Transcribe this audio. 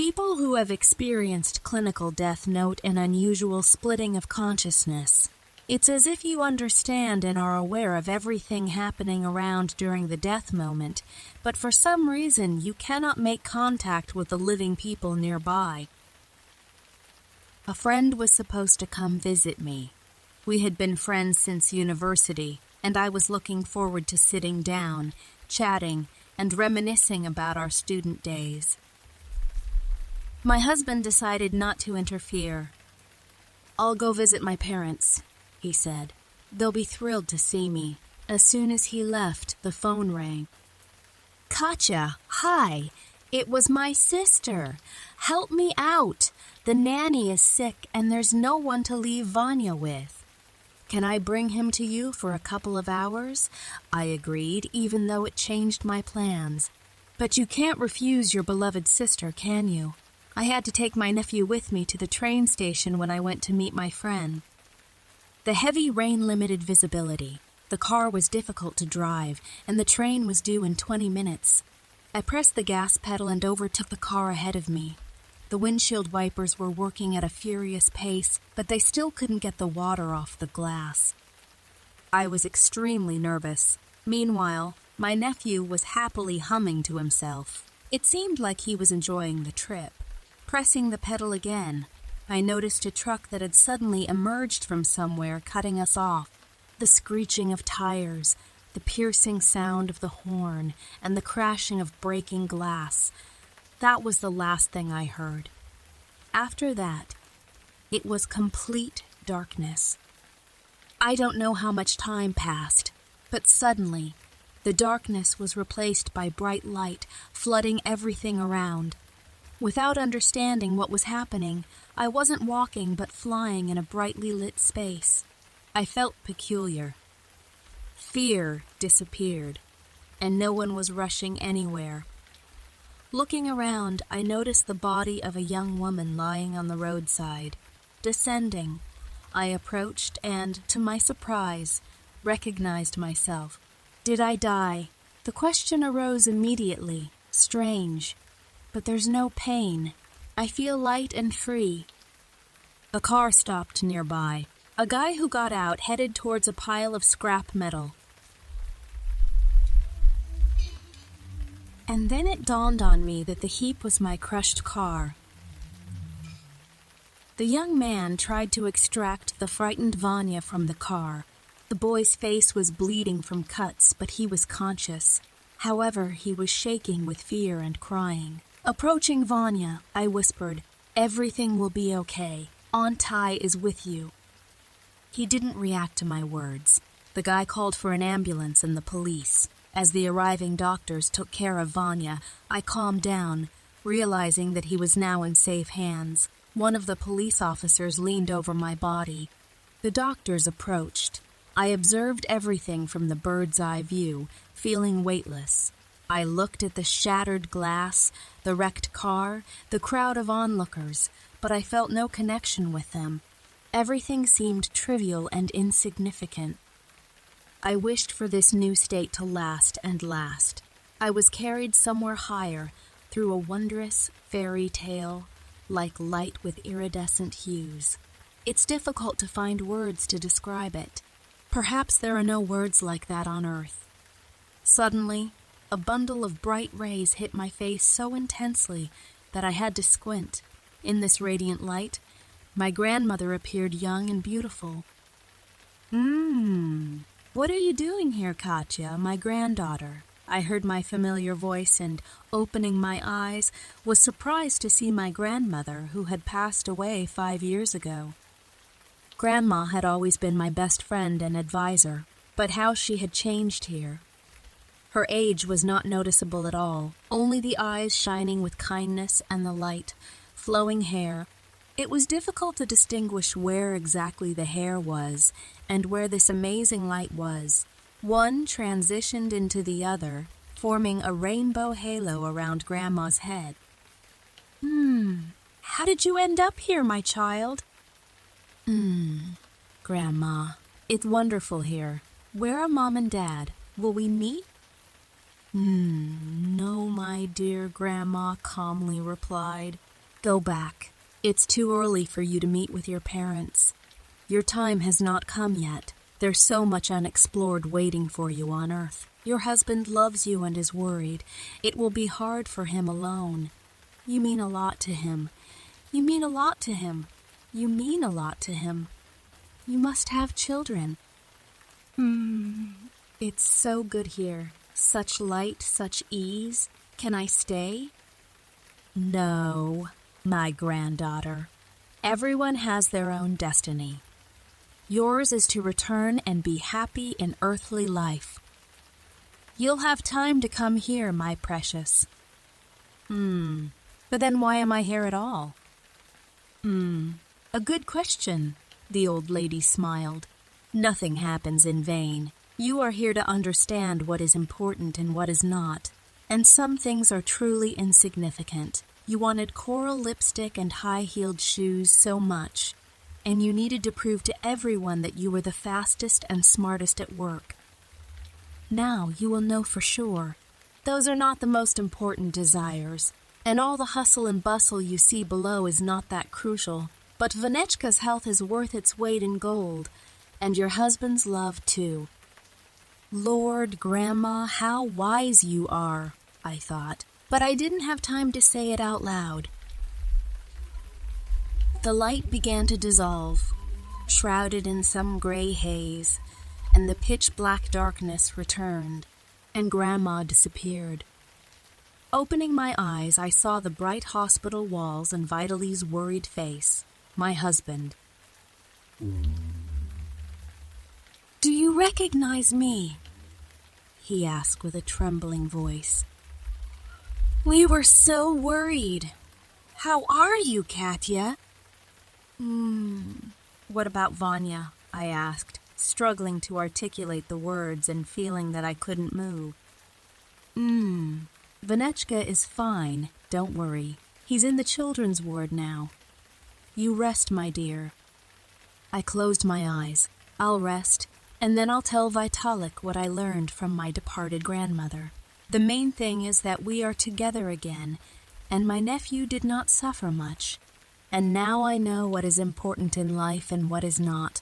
People who have experienced clinical death note an unusual splitting of consciousness. It's as if you understand and are aware of everything happening around during the death moment, but for some reason you cannot make contact with the living people nearby. A friend was supposed to come visit me. We had been friends since university, and I was looking forward to sitting down, chatting, and reminiscing about our student days. My husband decided not to interfere. "I'll go visit my parents," he said. "They'll be thrilled to see me." As soon as he left, the phone rang. "Katja, hi. It was my sister. Help me out. The nanny is sick and there's no one to leave Vanya with." "Can I bring him to you for a couple of hours?" I agreed, even though it changed my plans. "But you can't refuse your beloved sister, can you? I had to take my nephew with me to the train station when I went to meet my friend." The heavy rain limited visibility. The car was difficult to drive, and the train was due in 20 minutes. I pressed the gas pedal and overtook the car ahead of me. The windshield wipers were working at a furious pace, but they still couldn't get the water off the glass. I was extremely nervous. Meanwhile, my nephew was happily humming to himself. It seemed like he was enjoying the trip. Pressing the pedal again, I noticed a truck that had suddenly emerged from somewhere, cutting us off. The screeching of tires, the piercing sound of the horn, and the crashing of breaking glass. That was the last thing I heard. After that, it was complete darkness. I don't know how much time passed, but suddenly, the darkness was replaced by bright light, flooding everything around. Without understanding what was happening, I wasn't walking but flying in a brightly lit space. I felt peculiar. Fear disappeared, and no one was rushing anywhere. Looking around, I noticed the body of a young woman lying on the roadside. Descending, I approached and, to my surprise, recognized myself. Did I die? The question arose immediately. Strange. But there's no pain. I feel light and free. A car stopped nearby. A guy who got out headed towards a pile of scrap metal. And then it dawned on me that the heap was my crushed car. The young man tried to extract the frightened Vanya from the car. The boy's face was bleeding from cuts, but he was conscious. However, he was shaking with fear and crying. Approaching Vanya, I whispered, "Everything will be okay. Aunt Tai is with you." He didn't react to my words. The guy called for an ambulance and the police. As the arriving doctors took care of Vanya, I calmed down, realizing that he was now in safe hands. One of the police officers leaned over my body. The doctors approached. I observed everything from the bird's eye view, feeling weightless. I looked at the shattered glass, the wrecked car, the crowd of onlookers, but I felt no connection with them. Everything seemed trivial and insignificant. I wished for this new state to last and last. I was carried somewhere higher, through a wondrous fairy tale, like light with iridescent hues. It's difficult to find words to describe it. Perhaps there are no words like that on Earth. Suddenly, a bundle of bright rays hit my face so intensely that I had to squint. In this radiant light, my grandmother appeared young and beautiful. What are you doing here, Katja, my granddaughter?" I heard my familiar voice and, opening my eyes, was surprised to see my grandmother, who had passed away 5 years ago. Grandma had always been my best friend and advisor, but how she had changed here. Her age was not noticeable at all, only the eyes shining with kindness and the light, flowing hair. It was difficult to distinguish where exactly the hair was and where this amazing light was. One transitioned into the other, forming a rainbow halo around Grandma's head. How did you end up here, my child?" Grandma, it's wonderful here. Where are Mom and Dad? Will we meet?" No, my dear," Grandma calmly replied. Go back. It's too early for you to meet with your parents. Your time has not come yet. There's so much unexplored waiting for you on Earth. Your husband loves you and is worried. It will be hard for him alone. You mean a lot to him. You mean a lot to him. You mean a lot to him. You must have children. It's so good here. Such light, such ease. Can I stay? No, my granddaughter. Everyone has their own destiny. Yours is to return and be happy in earthly life. You'll have time to come here, my precious. But then why am I here at all? A good question, the old lady smiled. Nothing happens in vain. You are here to understand what is important and what is not. And some things are truly insignificant. You wanted coral lipstick and high-heeled shoes so much, and you needed to prove to everyone that you were the fastest and smartest at work. Now you will know for sure. Those are not the most important desires, and all the hustle and bustle you see below is not that crucial. But Vanechka's health is worth its weight in gold, and your husband's love too. Lord, Grandma, how wise you are, I thought, but I didn't have time to say it out loud. The light began to dissolve, shrouded in some gray haze, and the pitch-black darkness returned, and Grandma disappeared. Opening my eyes, I saw the bright hospital walls and Vitali's worried face, my husband. "Do you recognize me?" he asked with a trembling voice. "We were so worried. How are you, Katya?" What about Vanya?" I asked, struggling to articulate the words and feeling that I couldn't move. Vanechka is fine, don't worry. He's in the children's ward now. You rest, my dear." I closed my eyes. I'll rest, and then I'll tell Vitalik what I learned from my departed grandmother. The main thing is that we are together again, and my nephew did not suffer much. And now I know what is important in life and what is not.